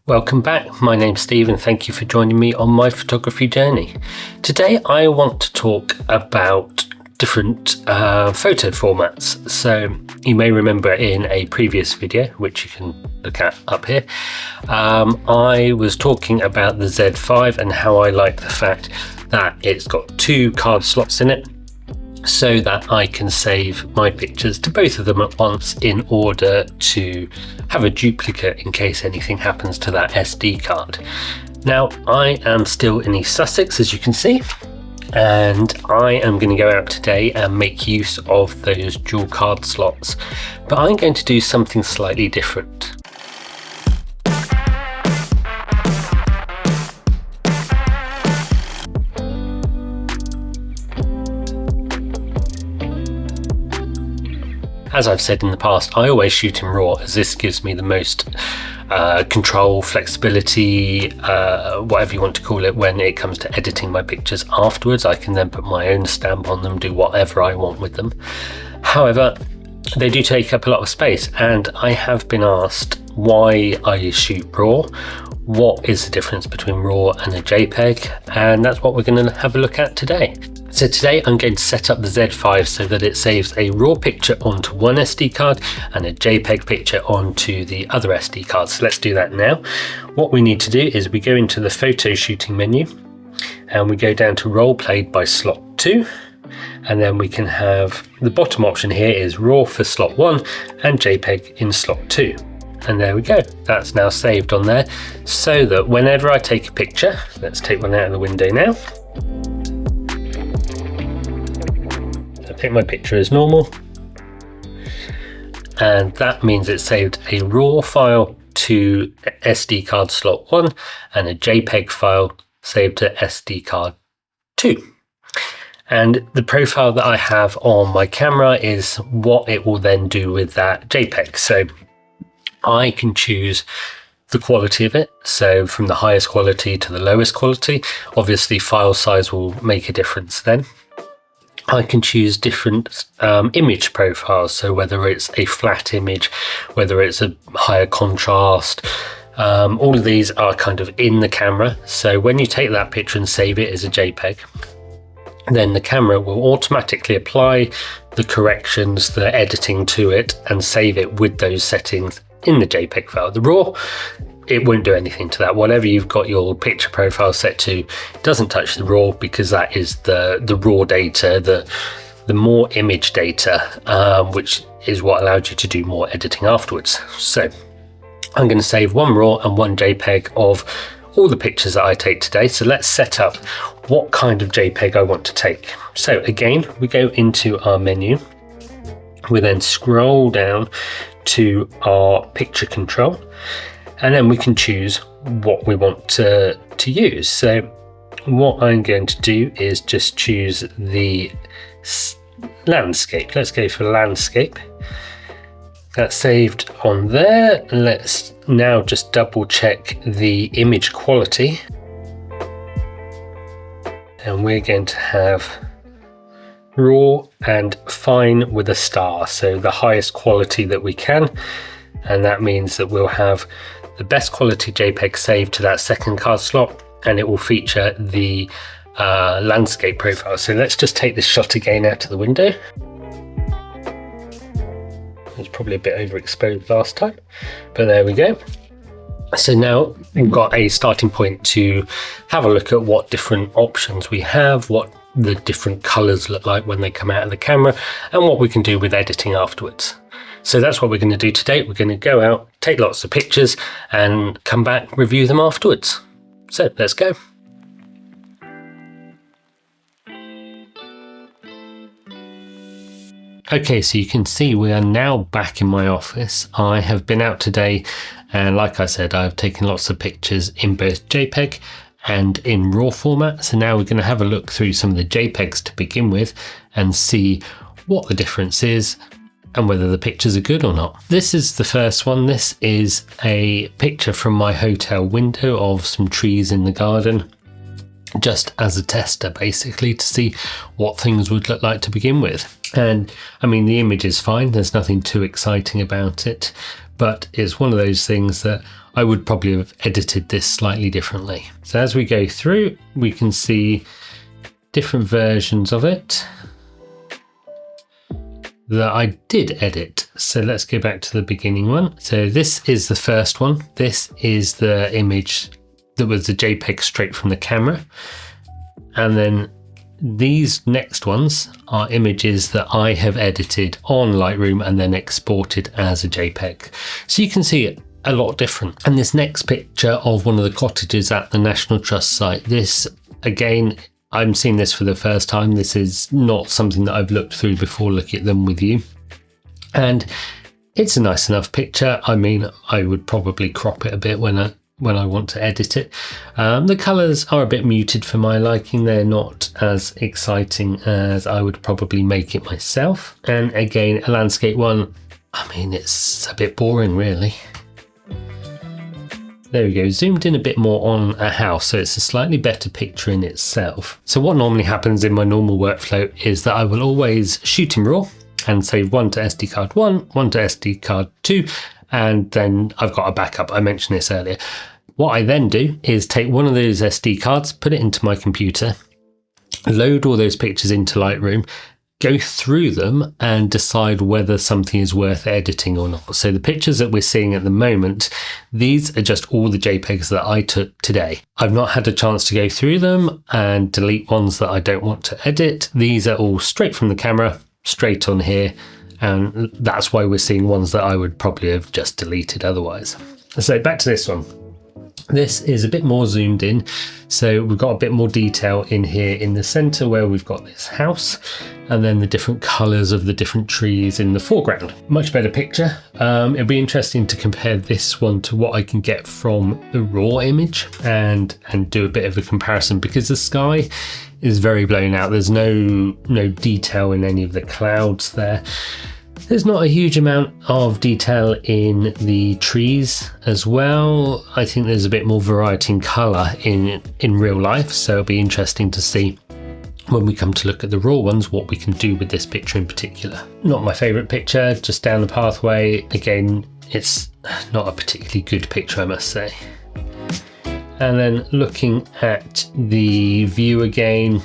Welcome back, my name's Steve and thank you for joining me on my photography journey. Today I want to talk about different photo formats. So you may remember in a previous video, which you can look at up here, I was talking about the Z5 and how I like the fact that it's got two card slots in it, so that I can save my pictures to both of them at once in order to have a duplicate in case anything happens to that SD card. Now, I am still in East Sussex, as you can see, and I am going to go out today and make use of those dual card slots, but I'm going to do something slightly different. As I've said in the past, I always shoot in RAW as this gives me the most control, flexibility, whatever you want to call it, when it comes to editing my pictures afterwards. I can then put my own stamp on them, do whatever I want with them. However, they do take up a lot of space, and I have been asked why I shoot RAW. What is the difference between RAW and a JPEG? And that's what we're going to have a look at today. So today I'm going to set up the Z5 so that it saves a RAW picture onto one SD card and a JPEG picture onto the other SD card. So let's do that now. What we need to do is we go into the photo shooting menu and we go down to role played by slot 2. And then we can have the bottom option here is RAW for slot 1 and JPEG in slot 2. And there we go, that's now saved on there, so that whenever I take a picture, let's take one out of the window now. I take my picture as normal, and that means it saved a RAW file to SD card slot 1 and a JPEG file saved to SD card 2. And the profile that I have on my camera is what it will then do with that JPEG. So I can choose the quality of it, so from the highest quality to the lowest quality. Obviously file size will make a difference then. I can choose different image profiles, so whether it's a flat image, whether it's a higher contrast, all of these are kind of in the camera. So when you take that picture and save it as a JPEG, then the camera will automatically apply the corrections, the editing to it, and save it with those settings in the JPEG file. The RAW, it won't do anything to that. Whatever you've got your picture profile set to, it doesn't touch the RAW, because that is the raw data, the more image data, which is what allowed you to do more editing afterwards. So I'm going to save one RAW and one JPEG of all the pictures that I take today. So let's set up what kind of JPEG I want to take. So again, we go into our menu. We then scroll down to our picture control, and then we can choose what we want to use. So what I'm going to do is just choose the landscape. Let's go for landscape. That's saved on there. Let's now just double check the image quality, and we're going to have RAW and fine with a star, so the highest quality that we can, and that means that we'll have the best quality JPEG saved to that second card slot, and it will feature the landscape profile. So let's just take this shot again out of the window. It's probably a bit overexposed last time, but there we go. So now we've got a starting point to have a look at what different options we have, what the different colors look like when they come out of the camera, and what we can do with editing afterwards. So that's what we're going to do today. We're going to go out, take lots of pictures, and come back, review them afterwards. So let's go. Okay, so you can see we are now back in my office. I have been out today, and like I said, I've taken lots of pictures in both JPEG and in RAW format. So now we're going to have a look through some of the JPEGs to begin with and see what the difference is and whether the pictures are good or not. This is the first one. This is a picture from my hotel window of some trees in the garden, just as a tester basically, to see what things would look like to begin with. And I mean, the image is fine, there's nothing too exciting about it, but it's one of those things that I would probably have edited this slightly differently. So as we go through, we can see different versions of it that I did edit. So let's go back to the beginning one. So this is the first one. This is the image that was the JPEG straight from the camera. And then these next ones are images that I have edited on Lightroom and then exported as a JPEG. So you can see it a lot different. And this next picture of one of the cottages at the National Trust site, this again, I'm seeing this for the first time. This is not something that I've looked through before looking at them with you. And it's a nice enough picture. I mean, I would probably crop it a bit when I want to edit it. The colours are a bit muted for my liking. They're not as exciting as I would probably make it myself. And again, a landscape one, I mean, it's a bit boring really. There we go, zoomed in a bit more on a house, so it's a slightly better picture in itself. So what normally happens in my normal workflow is that I will always shoot in RAW and save one to SD card 1, one to SD card 2, and then I've got a backup. I mentioned this earlier. What I then do is take one of those SD cards, put it into my computer, load all those pictures into Lightroom, go through them and decide whether something is worth editing or not. So the pictures that we're seeing at the moment, these are just all the JPEGs that I took today. I've not had a chance to go through them and delete ones that I don't want to edit. These are all straight from the camera, straight on here. And that's why we're seeing ones that I would probably have just deleted otherwise. So back to this one. This is a bit more zoomed in. So we've got a bit more detail in here in the center where we've got this house and then the different colors of the different trees in the foreground. Much better picture. It'll be interesting to compare this one to what I can get from the raw image and do a bit of a comparison, because the sky is very blown out. There's no detail in any of the clouds there. There's not a huge amount of detail in the trees as well. I think there's a bit more variety in colour in real life, so it'll be interesting to see when we come to look at the raw ones what we can do with this picture in particular. Not my favourite picture, just down the pathway. Again, it's not a particularly good picture, I must say. And then looking at the view again,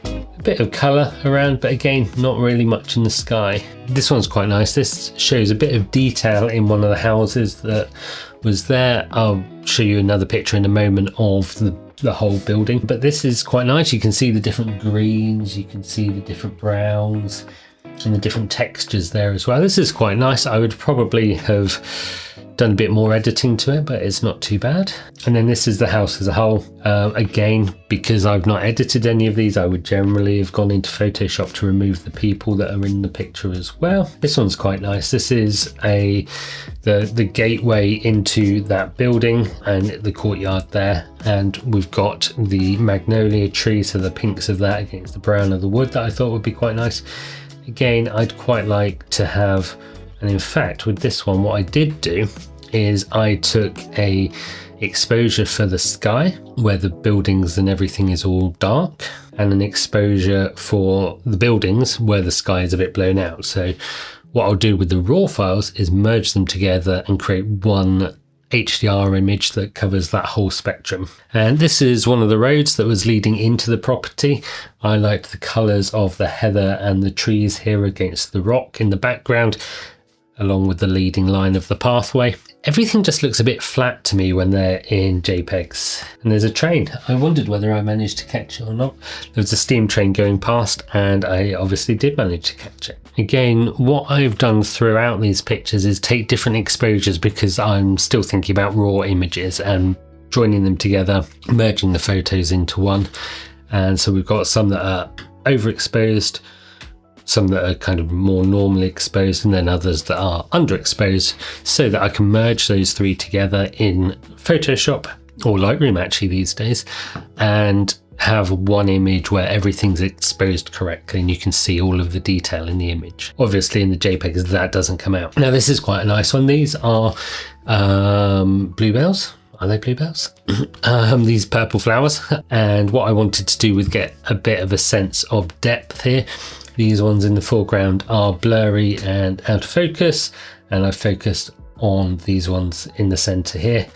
a bit of colour around, but again, not really much in the sky. This one's quite nice. This shows a bit of detail in one of the houses that was there. I'll show you another picture in a moment of the whole building, but this is quite nice. You can see the different greens, you can see the different browns and the different textures there as well. This is quite nice. I would probably have done a bit more editing to it, but it's not too bad. And then this is the house as a whole. Again, because I've not edited any of these, I would generally have gone into Photoshop to remove the people that are in the picture as well. This one's quite nice. This is the gateway into that building and the courtyard there. And we've got the magnolia tree, so the pinks of that against the brown of the wood that I thought would be quite nice. Again, I'd quite like to have, and in fact with this one what I did do is I took a exposure for the sky where the buildings and everything is all dark, and an exposure for the buildings where the sky is a bit blown out. So what I'll do with the raw files is merge them together and create one HDR image that covers that whole spectrum. And this is one of the roads that was leading into the property. I liked the colours of the heather and the trees here against the rock in the background, along with the leading line of the pathway. Everything just looks a bit flat to me when they're in JPEGs. And there's a train. I wondered whether I managed to catch it or not. There was a steam train going past and I obviously did manage to catch it. Again, what I've done throughout these pictures is take different exposures because I'm still thinking about raw images and joining them together, merging the photos into one. And so we've got some that are overexposed, some that are kind of more normally exposed, and then others that are underexposed, so that I can merge those three together in Photoshop or Lightroom actually these days, and have one image where everything's exposed correctly and you can see all of the detail in the image. Obviously in the JPEGs that doesn't come out. Now this is quite a nice one. These are bluebells. Are they bluebells? These purple flowers. And what I wanted to do was get a bit of a sense of depth here. These ones in the foreground are blurry and out of focus, and I've focused on these ones in the center here.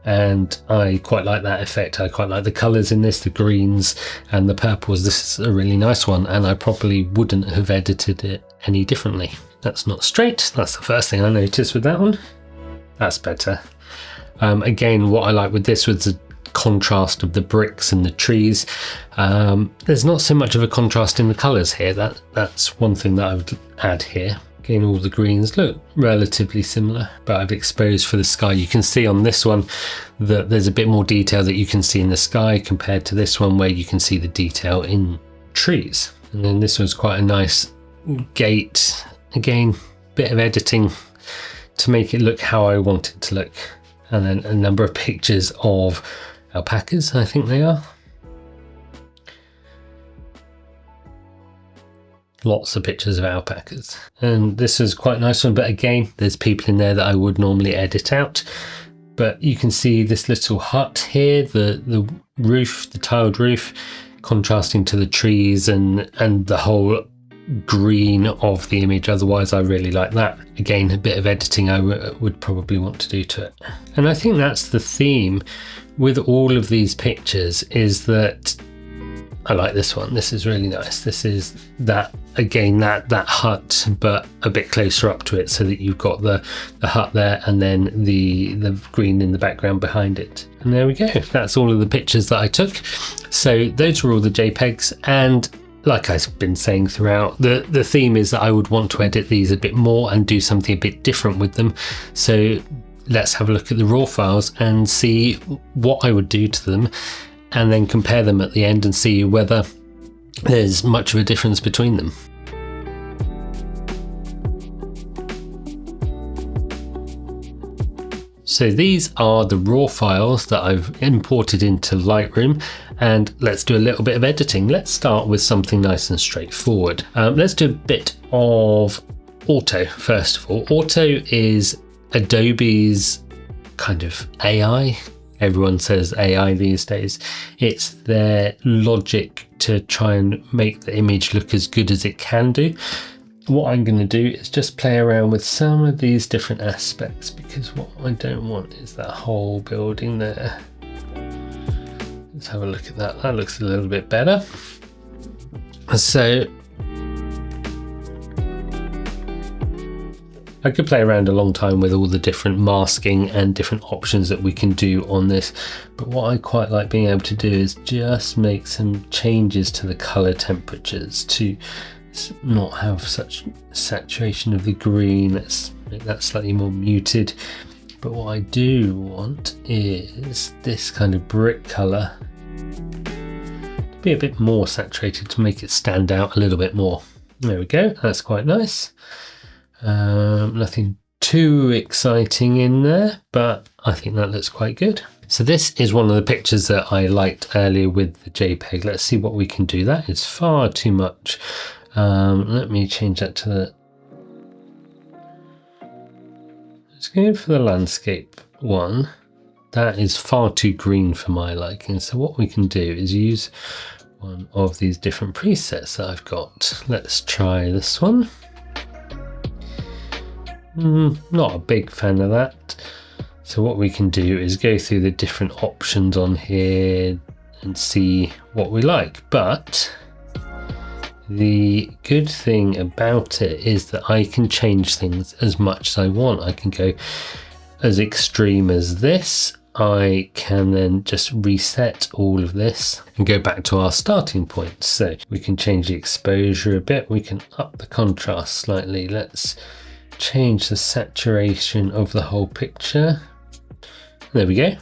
And I quite like that effect. I quite like the colors in this, the greens and the purples. This is a really nice one, and I probably wouldn't have edited it any differently. That's not straight. That's the first thing I noticed with that one. That's better. Again, what I like with this was the contrast of the bricks and the trees. There's not so much of a contrast in the colors here. That's one thing that I would add here. Again, all the greens look relatively similar, but I've exposed for the sky. You can see on this one that there's a bit more detail that you can see in the sky compared to this one where you can see the detail in trees. And then this was quite a nice gate. Again, bit of editing to make it look how I want it to look. And then a number of pictures of alpacas, I think they are. Lots of pictures of alpacas. And this is quite a nice one, but again, there's people in there that I would normally edit out. But you can see this little hut here, the roof, the tiled roof, contrasting to the trees and the whole green of the image. Otherwise, I really like that. Again, a bit of editing I would probably want to do to it. And I think that's the theme with all of these pictures, is that I like this one. This is really nice. This is that, again, that hut, but a bit closer up to it, so that you've got the hut there and then the green in the background behind it. And there we go. That's all of the pictures that I took. So those were all the JPEGs. And like I've been saying throughout, the theme is that I would want to edit these a bit more and do something a bit different with them. So let's have a look at the raw files and see what I would do to them, and then compare them at the end and see whether there's much of a difference between them. So these are the raw files that I've imported into Lightroom, and let's do a little bit of editing. Let's start with something nice and straightforward. Let's do a bit of auto first of all. Auto is Adobe's kind of AI. Everyone says AI these days. It's their logic to try and make the image look as good as it can do. What I'm going to do is just play around with some of these different aspects, because what I don't want is that whole building there. Let's have a look at that. That looks a little bit better. So I could play around a long time with all the different masking and different options that we can do on this, but what I quite like being able to do is just make some changes to the color temperatures to not have such saturation of the green. Let's make that slightly more muted. But what I do want is this kind of brick color to be a bit more saturated to make it stand out a little bit more. There we go, that's quite nice. Nothing too exciting in there, but I think that looks quite good. So this is one of the pictures that I liked earlier with the JPEG. Let's see what we can do. That is far too much. Let me change that to the... Let's go for the landscape one. That is far too green for my liking. So what we can do is use one of these different presets that I've got. Let's try this one. Not a big fan of that. So what we can do is go through the different options on here and see what we like. But the good thing about it is that I can change things as much as I want. I can go as extreme as this. I can then just reset all of this and go back to our starting point. So we can change the exposure a bit. We can up the contrast slightly. Let's change the saturation of the whole picture. There we go.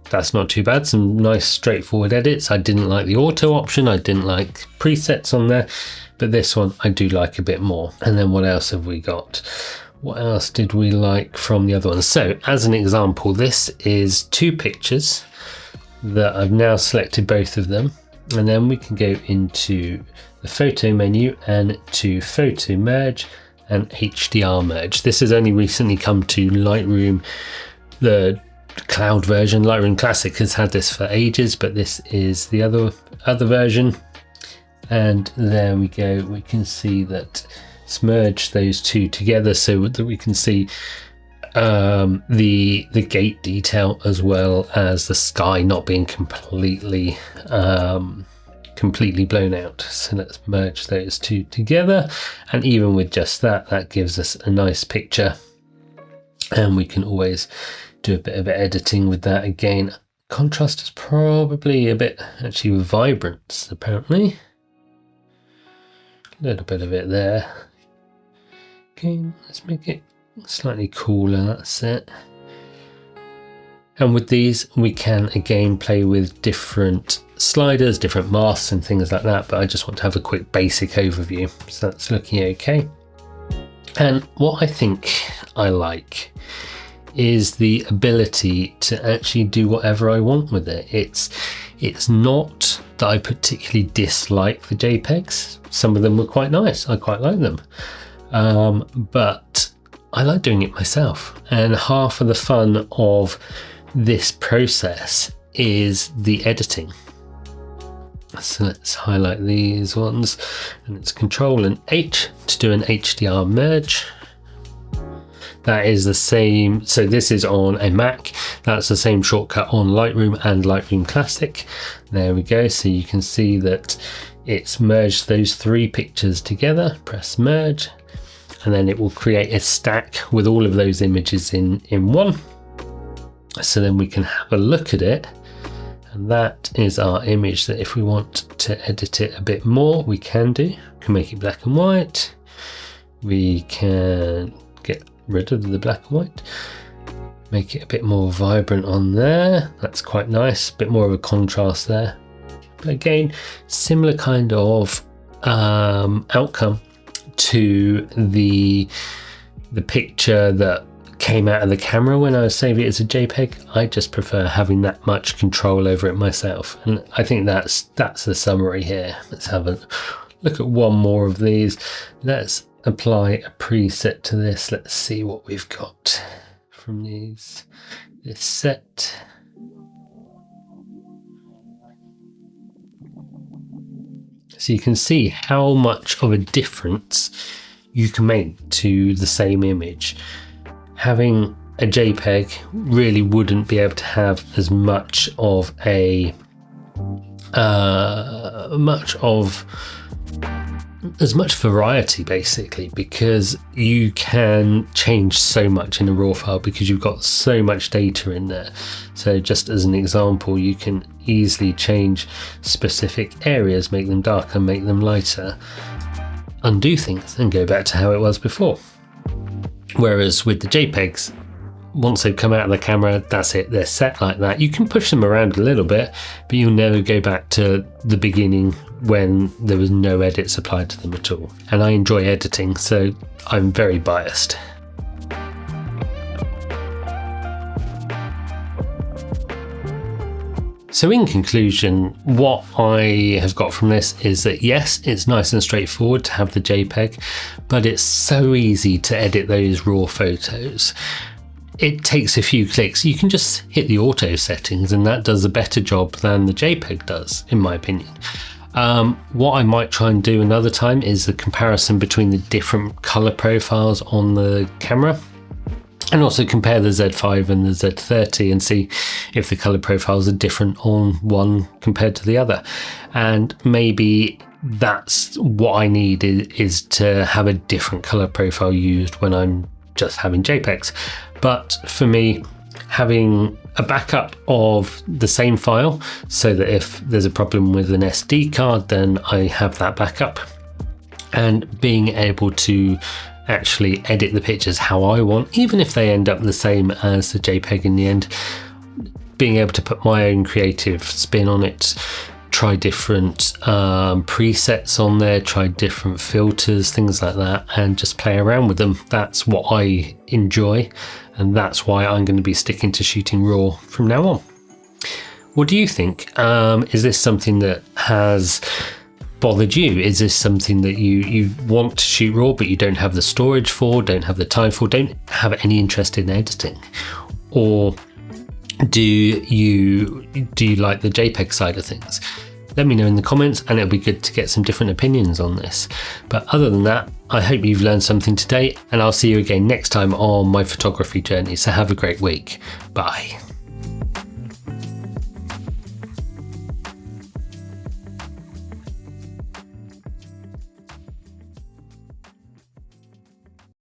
That's not too bad. Some nice straightforward edits. I didn't like the auto option. I didn't like presets on there, but this one I do like a bit more. And then what else have we got? What else did we like from the other one? So as an example, this is two pictures that I've now selected both of them. And then we can go into the photo menu and to photo merge and HDR merge. This has only recently come to Lightroom. The cloud version, Lightroom Classic, has had this for ages, but this is the other version. And there we go. We can see that it's merged those two together so that we can see the gate detail, as well as the sky not being completely blown out. So let's merge those two together, and even with just that, that gives us a nice picture, and we can always do a bit of editing with that. Again, contrast is probably a bit, actually with vibrance apparently, a little bit of it there. Okay, let's make it slightly cooler, that's it. And with these we can again play with different sliders, different masks and things like that, but I just want to have a quick basic overview. So that's looking okay. And what I think I like is the ability to actually do whatever I want with it. It's not that I particularly dislike the JPEGs. Some of them were quite nice, I quite like them, but I like doing it myself, and half of the fun of this process is the editing. So let's highlight these ones, and it's Control and H to do an HDR merge. That is the same, so this is on a Mac, that's the same shortcut on Lightroom and Lightroom Classic. There we go, so you can see that it's merged those three pictures together. Press merge, and then it will create a stack with all of those images in one. So then we can have a look at it, and that is our image that if we want to edit it a bit more, we can do. We can make it black and white. We can get rid of the black and white, make it a bit more vibrant on there. That's quite nice, a bit more of a contrast there. But again, similar kind of outcome to the picture that came out of the camera when I was saving it as a JPEG. I just prefer having that much control over it myself, and I think that's the summary here. Let's have a look at one more of these. Let's apply a preset to this. Let's see what we've got from this set. So you can see how much of a difference you can make to the same image. Having a JPEG really wouldn't be able to have as much of a as much variety basically, because you can change so much in a raw file because you've got so much data in there. So just as an example, you can easily change specific areas, make them darker, make them lighter, undo things and go back to how it was before. Whereas with the JPEGs, once they've come out of the camera, that's it, they're set like that. You can push them around a little bit, but you'll never go back to the beginning when there was no edits applied to them at all. And I enjoy editing, so I'm very biased. So in conclusion, what I have got from this is that yes, it's nice and straightforward to have the JPEG, but it's so easy to edit those raw photos. It takes a few clicks. You can just hit the auto settings and that does a better job than the JPEG does, in my opinion. What I might try and do another time is the comparison between the different color profiles on the camera, and also compare the Z5 and the Z30 and see if the color profiles are different on one compared to the other. And maybe that's what I need is to have a different color profile used when I'm just having JPEGs. But for me, having a backup of the same file so that if there's a problem with an SD card, then I have that backup, and being able to actually edit the pictures how I want, even if they end up the same as the JPEG in the end, being able to put my own creative spin on it, try different presets on there, try different filters, things like that, and just play around with them. That's what I enjoy, and that's why I'm going to be sticking to shooting RAW from now on. What do you think? Is this something that has bothered you? Is this something that you want to shoot RAW but you don't have the storage for, don't have the time for, don't have any interest in editing? Or do you like the JPEG side of things? Let me know in the comments, and it'll be good to get some different opinions on this. But other than that, I hope you've learned something today, and I'll see you again next time on my photography journey. So have a great week. Bye.